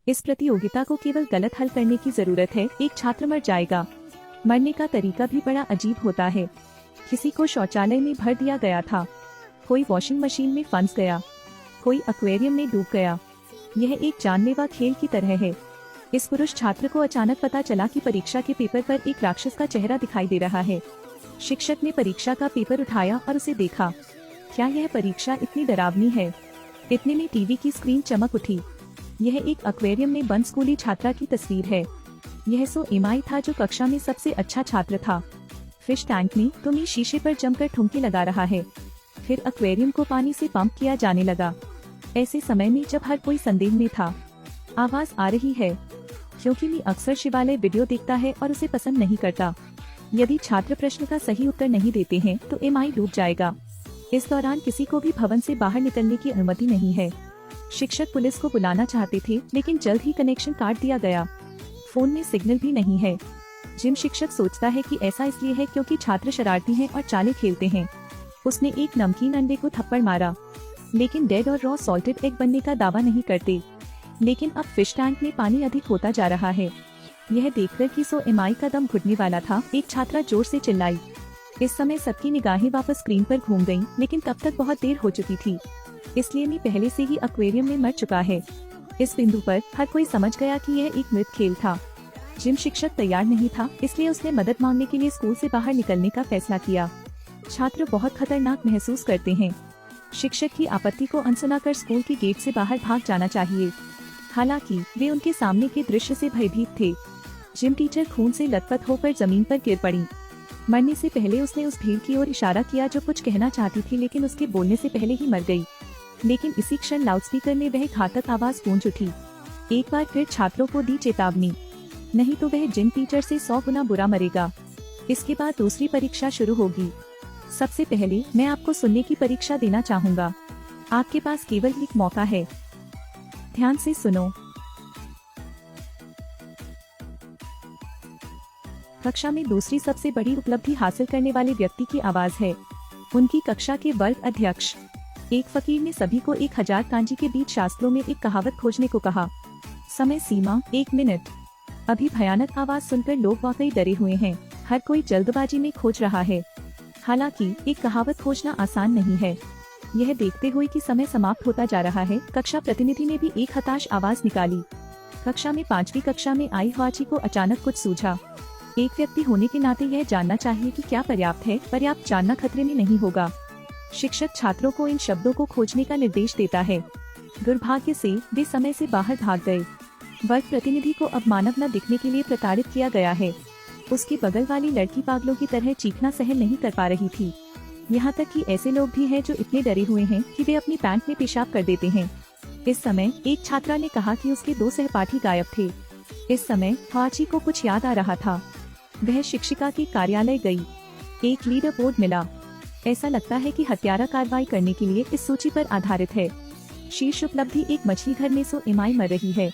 इस प्रतियोगिता को केवल गलत हल करने की जरूरत है। एक छात्र मर जाएगा। मरने का तरीका भी बड़ा अजीब होता है। किसी को शौचालय में भर दिया गया था, कोई वॉशिंग मशीन में फंस गया, कोई एक्वेरियम में डूब गया। यह एक जानलेवा खेल की तरह है। इस पुरुष छात्र को अचानक पता चला कि परीक्षा के पेपर पर एक राक्षस का चेहरा दिखाई दे रहा है। शिक्षक ने परीक्षा का पेपर उठाया और उसे देखा। क्या यह परीक्षा इतनी डरावनी है? इतने में टीवी की स्क्रीन चमक उठी। यह एक एक्वेरियम में बंद स्कूली छात्रा की तस्वीर है। यह सो इमाई था जो कक्षा में सबसे अच्छा छात्र था। फिश टैंक में तुमी शीशे पर जमकर ठुमकी लगा रहा है। फिर एक्वेरियम को पानी से पंप किया जाने लगा। ऐसे समय में जब हर कोई संदेह में था, आवाज आ रही है क्योंकि मी अक्सर शिवालय वीडियो देखता है और उसे पसंद नहीं करता। यदि छात्र प्रश्न का सही उत्तर नहीं देते हैं तो एमआई डूब जाएगा। इस दौरान किसी को भी भवन से बाहर निकलने की अनुमति नहीं है। शिक्षक पुलिस को बुलाना चाहते थे लेकिन जल्द ही कनेक्शन काट दिया गया। फोन में सिग्नल भी नहीं है। जिम शिक्षक सोचता है कि ऐसा इसलिए है क्योंकि छात्र शरारती हैं और चालें खेलते हैं। उसने एक नमकीन अंडे को थप्पड़ मारा, लेकिन डेड और रॉ सॉल्टेड एग बनने का दावा नहीं करते। लेकिन अब फिश टैंक में पानी अधिक होता जा रहा है। यह देखकर कि सो एमआई का दम घुटने वाला था, एक छात्रा जोर से चिल्लाई। इस समय सबकी निगाहें वापस स्क्रीन पर घूम गईं, लेकिन तब तक बहुत देर हो चुकी थी, इसलिए मी पहले से ही एक्वेरियम में मर चुका है। इस बिंदु पर हर कोई समझ गया कि यह एक मृत खेल था। जिम शिक्षक तैयार नहीं था, इसलिए उसने मदद मांगने के लिए स्कूल से बाहर निकलने का फैसला किया। छात्र बहुत खतरनाक महसूस करते हैं। शिक्षक की आपत्ति को अनसुना कर स्कूल की गेट से बाहर भाग जाना चाहिए। हालांकि वे उनके सामने के दृश्य से भयभीत थे। जिम टीचर खून से लथपथ होकर जमीन पर गिर पड़ी। मरने से पहले उसने उस भीड़ की ओर इशारा किया जो कुछ कहना चाहती थी, लेकिन उसके बोलने से पहले ही मर गई। लेकिन इसी क्षण लाउडस्पीकर में वह घातक आवाज गूंज उठी। एक बार फिर छात्रों को दी चेतावनी, नहीं तो वह जिम टीचर से 100 गुना बुरा मरेगा। इसके बाद दूसरी परीक्षा शुरू होगी। सबसे पहले मैं आपको सुनने की परीक्षा देना चाहूँगा। आपके पास केवल एक मौका है, ध्यान से सुनो। कक्षा में दूसरी सबसे बड़ी उपलब्धि हासिल करने वाले व्यक्ति की आवाज है। उनकी कक्षा के वर्ग अध्यक्ष। एक फकीर ने सभी को 1000 कांजी के बीच शास्त्रों में एक कहावत खोजने को कहा। समय सीमा 1 मिनट। अभी भयानक आवाज सुनकर लोग वाकई डरे हुए हैं। हर कोई जल्दबाजी में खोज रहा है। हालांकि एक कहावत खोजना आसान नहीं है। यह देखते हुए कि समय समाप्त होता जा रहा है, कक्षा प्रतिनिधि ने भी एक हताश आवाज निकाली। कक्षा में 5वीं कक्षा में आई हुआची को अचानक कुछ सूझा। एक व्यक्ति होने के नाते यह जानना चाहिए कि क्या पर्याप्त है। पर्याप्त जानना खतरे में नहीं होगा। शिक्षक छात्रों को इन शब्दों को खोजने का निर्देश देता है। दुर्भाग्य से वे समय से बाहर भाग गए। वर्ग प्रतिनिधि को अब मानव न दिखने के लिए प्रताड़ित किया गया है। उसके बगल वाली लड़की पागलों की तरह चीखना सहन नहीं कर पा रही थी। यहाँ तक कि ऐसे लोग भी हैं जो इतने डरे हुए हैं कि वे अपनी पैंट में पेशाब कर देते हैं। इस समय एक छात्रा ने कहा कि उसके 2 सहपाठी गायब थे। इस समय हुआची को कुछ याद आ रहा था। वह शिक्षिका के कार्यालय गई। एक लीडर बोर्ड मिला। ऐसा लगता है कि हत्यारा कार्रवाई करने के लिए इस सूची पर आधारित है। शीर्ष उपलब्धि एक मछली घर में सो एमआई मर रही है।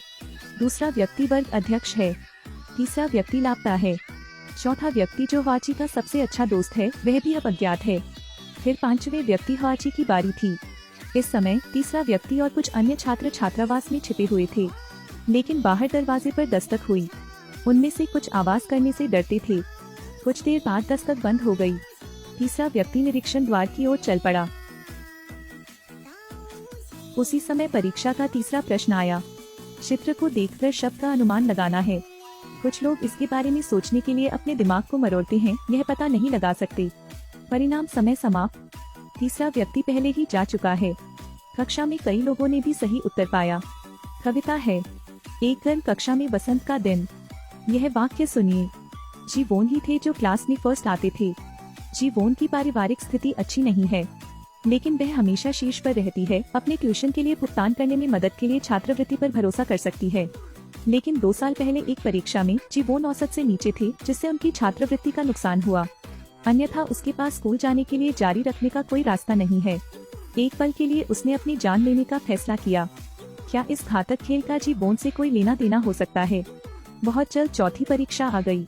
दूसरा व्यक्ति वर्ग अध्यक्ष है। तीसरा व्यक्ति लापता है। चौथा व्यक्ति जो हुआची का सबसे अच्छा दोस्त है, वह भी अब अज्ञात है। फिर 5वें व्यक्ति हुआची की बारी थी। इस समय तीसरा व्यक्ति और कुछ अन्य छात्र छात्रावास में छिपे हुए थे, लेकिन बाहर दरवाजे पर दस्तक हुई। उनमें से कुछ आवाज करने से डरते थे। कुछ देर बाद दस्तक बंद हो गई। तीसरा व्यक्ति निरीक्षण द्वार की ओर चल पड़ा। उसी समय परीक्षा का तीसरा प्रश्न आया। चित्र को देखकर शब्द का अनुमान लगाना है। कुछ लोग इसके बारे में सोचने के लिए अपने दिमाग को मरोड़ते हैं, यह पता नहीं लगा सकते। परिणाम समय समाप्त। तीसरा व्यक्ति पहले ही जा चुका है। कक्षा में कई लोगों ने भी सही उत्तर पाया। कविता है, एक गर्म कक्षा में बसंत का दिन। यह वाक्य सुनिए। जी वोन ही थे जो क्लास में फर्स्ट आते थे। जी वोन की पारिवारिक स्थिति अच्छी नहीं है, लेकिन वह हमेशा शीर्ष पर रहती है। अपने ट्यूशन के लिए भुगतान करने में मदद के लिए छात्रवृत्ति पर भरोसा कर सकती है। लेकिन 2 साल पहले एक परीक्षा में जी वोन औसत से नीचे थे, जिससे उनकी छात्रवृत्ति का नुकसान हुआ। अन्यथा उसके पास स्कूल जाने के लिए जारी रखने का कोई रास्ता नहीं है। एक पल के लिए उसने अपनी जान लेने का फैसला किया। क्या इस घातक खेल का जी वोन से कोई लेना देना हो सकता है? बहुत जल्द चौथी परीक्षा आ गई।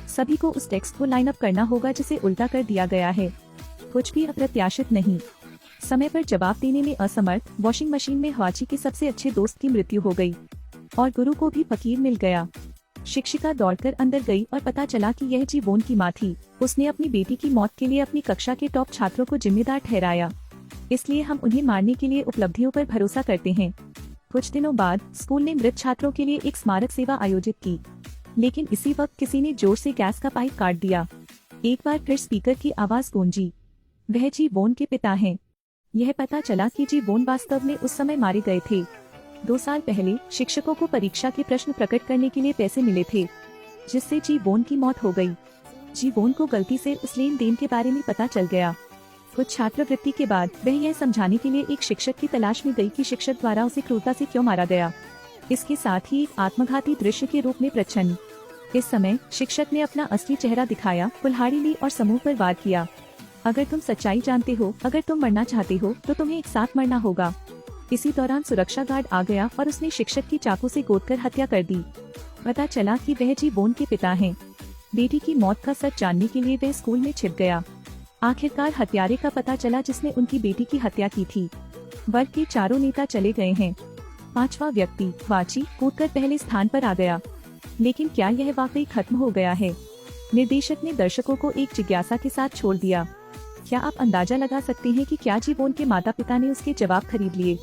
सभी को उस टेक्स्ट को लाइन अप करना होगा जिसे उल्टा कर दिया गया है। कुछ भी अप्रत्याशित नहीं। समय पर जवाब देने में असमर्थ वॉशिंग मशीन में हुआची के सबसे अच्छे दोस्त की मृत्यु हो गई। और गुरु को भी फकीर मिल गया। शिक्षिका दौड़कर अंदर गई और पता चला कि यह जीवोन की माँ थी। उसने अपनी बेटी की मौत के लिए अपनी कक्षा के टॉप छात्रों को जिम्मेदार ठहराया। इसलिए हम उन्हें मारने के लिए उपलब्धियों पर भरोसा करते हैं। कुछ दिनों बाद स्कूल ने मृत छात्रों के लिए एक स्मारक सेवा आयोजित की, लेकिन इसी वक्त किसी ने जोर से गैस का पाइप काट दिया। एक बार फिर स्पीकर की आवाज गूंजी, वह जी वोन के पिता हैं। यह पता चला कि जी वोन वास्तव में उस समय मारे गए थे। 2 साल पहले शिक्षकों को परीक्षा के प्रश्न प्रकट करने के लिए पैसे मिले थे, जिससे जी वोन की मौत हो गई। जी वोन को गलती से उस लेन देन के बारे में पता चल गया। कुछ छात्रवृत्ति के बाद वह यह समझाने के लिए एक शिक्षक की तलाश में गई कि शिक्षक द्वारा उसे क्रूरता से क्यों मारा गया। इसके साथ ही एक आत्मघाती दृश्य के रूप में प्रच्छन्न। इस समय शिक्षक ने अपना असली चेहरा दिखाया, कुल्हाड़ी ली और समूह पर वार किया। अगर तुम सच्चाई जानते हो, अगर तुम मरना चाहते हो, तो तुम्हें एक साथ मरना होगा। इसी दौरान सुरक्षा गार्ड आ गया और उसने शिक्षक की चाकू से गोदकर हत्या कर दी। पता चला कि वह जी वोन के पिता हैं। बेटी की मौत का सच जानने के लिए वह स्कूल में छिप गया। आखिरकार हत्यारे का पता चला जिसने उनकी बेटी की हत्या की थी। वर्ग के चारों नेता चले गए हैं। 5वां व्यक्ति वाची कूदकर पहले स्थान पर आ गया। लेकिन क्या यह वाकई खत्म हो गया है? निर्देशक ने दर्शकों को एक जिज्ञासा के साथ छोड़ दिया। क्या आप अंदाजा लगा सकते हैं कि क्या जी वोन के माता पिता ने उसके जवाब खरीद लिए?